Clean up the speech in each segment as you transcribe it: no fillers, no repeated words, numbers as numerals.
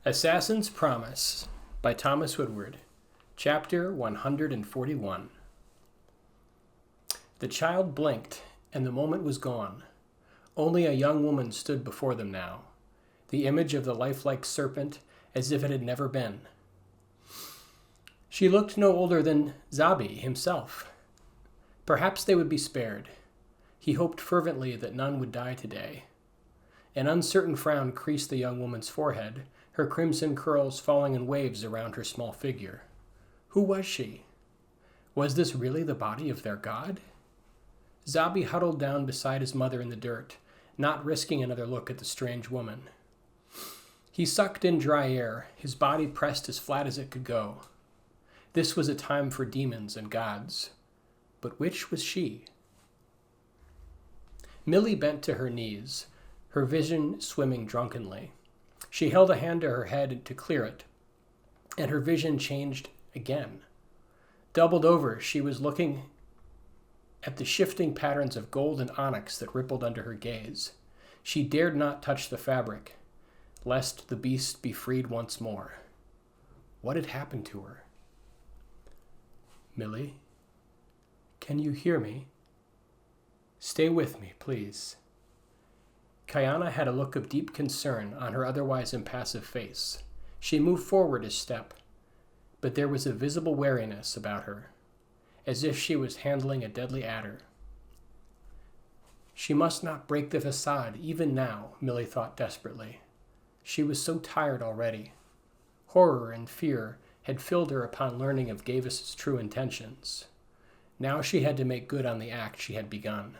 Assassin's Promise by Thomas Woodward, Chapter 141. The child blinked, and the moment was gone. Only a young woman stood before them now, the image of the lifelike serpent as if it had never been. She looked no older than Zabi himself. Perhaps they would be spared. He hoped fervently that none would die today. An uncertain frown creased the young woman's forehead, her crimson curls falling in waves around her small figure. Who was she? Was this really the body of their god? Zabi huddled down beside his mother in the dirt, not risking another look at the strange woman. He sucked in dry air, his body pressed as flat as it could go. This was a time for demons and gods. But which was she? Millie bent to her knees, her vision swimming drunkenly. She held a hand to her head to clear it, and her vision changed again. Doubled over, she was looking at the shifting patterns of gold and onyx that rippled under her gaze. She dared not touch the fabric, lest the beast be freed once more. What had happened to her? Millie, can you hear me? Stay with me, please. Kayana had a look of deep concern on her otherwise impassive face. She moved forward a step, but there was a visible wariness about her, as if she was handling a deadly adder. She must not break the facade, even now, Millie thought desperately. She was so tired already. Horror and fear had filled her upon learning of Gavis's true intentions. Now she had to make good on the act she had begun.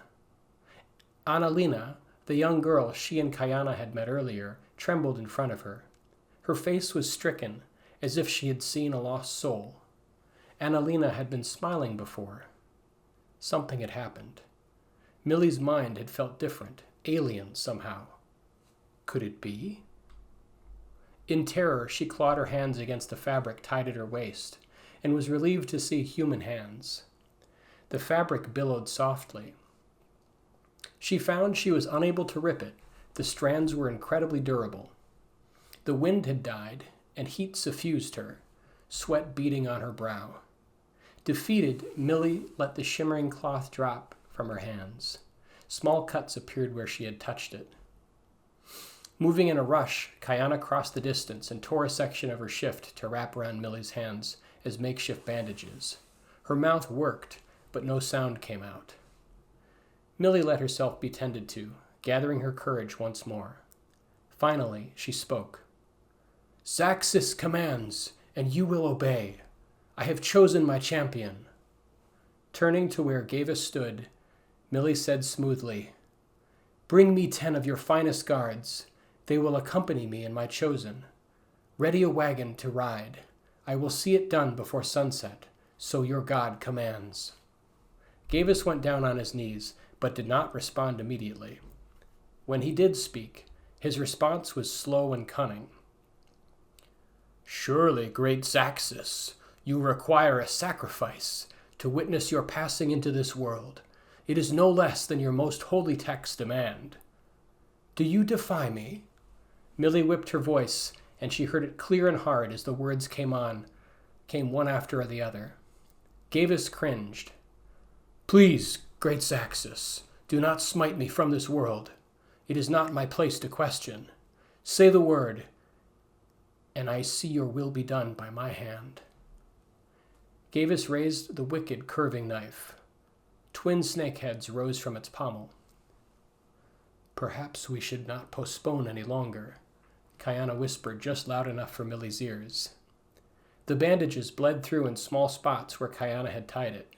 Annalena, the young girl she and Kayana had met earlier, trembled in front of her. Her face was stricken, as if she had seen a lost soul. Annalena had been smiling before. Something had happened. Millie's mind had felt different, alien somehow. Could it be? In terror, she clawed her hands against the fabric tied at her waist, and was relieved to see human hands. The fabric billowed softly. She found she was unable to rip it. The strands were incredibly durable. The wind had died, and heat suffused her, sweat beading on her brow. Defeated, Millie let the shimmering cloth drop from her hands. Small cuts appeared where she had touched it. Moving in a rush, Kayana crossed the distance and tore a section of her shift to wrap around Millie's hands as makeshift bandages. Her mouth worked, but no sound came out. Millie let herself be tended to, gathering her courage once more. Finally, she spoke. "Zaxis commands, and you will obey. I have chosen my champion." Turning to where Gavis stood, Millie said smoothly, "Bring me 10 of your finest guards. They will accompany me in my chosen. Ready a wagon to ride. I will see it done before sunset, so your god commands." Gavis went down on his knees, but did not respond immediately. When he did speak, his response was slow and cunning. "Surely, great Zaxis, you require a sacrifice to witness your passing into this world. It is no less than your most holy texts demand. Do you defy me?" Millie whipped her voice, and she heard it clear and hard as the words came one after the other. Gavis cringed. "Please, great Zaxis, do not smite me from this world. It is not my place to question. Say the word, and I see your will be done by my hand." Gavis raised the wicked curving knife. Twin snakeheads rose from its pommel. "Perhaps we should not postpone any longer," Kayana whispered just loud enough for Millie's ears. The bandages bled through in small spots where Kayana had tied it.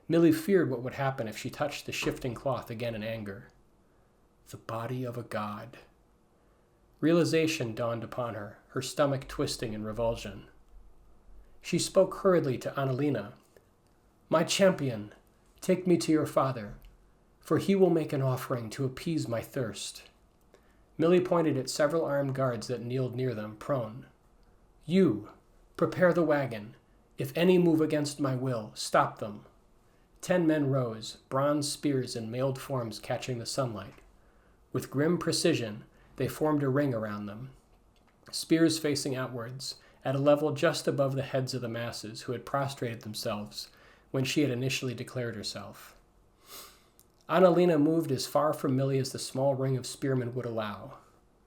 Millie feared what would happen if she touched the shifting cloth again in anger. The body of a god. Realization dawned upon her, her stomach twisting in revulsion. She spoke hurriedly to Annalena. "My champion, take me to your father, for he will make an offering to appease my thirst." Millie pointed at several armed guards that kneeled near them, prone. "You, prepare the wagon. If any move against my will, stop them." 10 men rose, bronze spears in mailed forms catching the sunlight. With grim precision, they formed a ring around them. spears facing outwards, at a level just above the heads of the masses who had prostrated themselves when she had initially declared herself. Annalena moved as far from Millie as the small ring of spearmen would allow.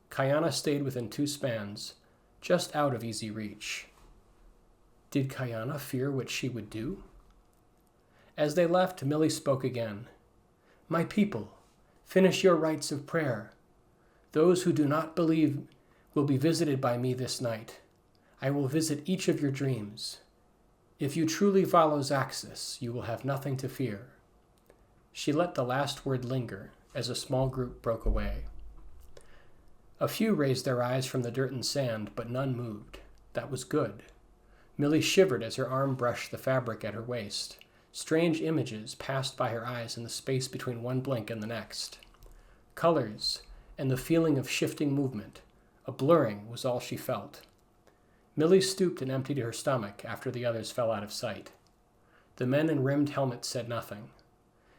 Kayana stayed within 2 spans, just out of easy reach. Did Kayana fear what she would do? As they left, Millie spoke again. "My people, finish your rites of prayer. Those who do not believe will be visited by me this night. I will visit each of your dreams. If you truly follow Zaxxas, you will have nothing to fear." She let the last word linger as a small group broke away. A few raised their eyes from the dirt and sand, but none moved. That was good. Millie shivered as her arm brushed the fabric at her waist. Strange images passed by her eyes in the space between one blink and the next. Colors and the feeling of shifting movement, a blurring, was all she felt. Millie stooped and emptied her stomach after the others fell out of sight. The men in rimmed helmets said nothing.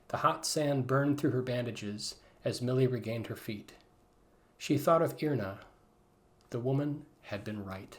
The hot sand burned through her bandages as Millie regained her feet. She thought of Irna. The woman had been right.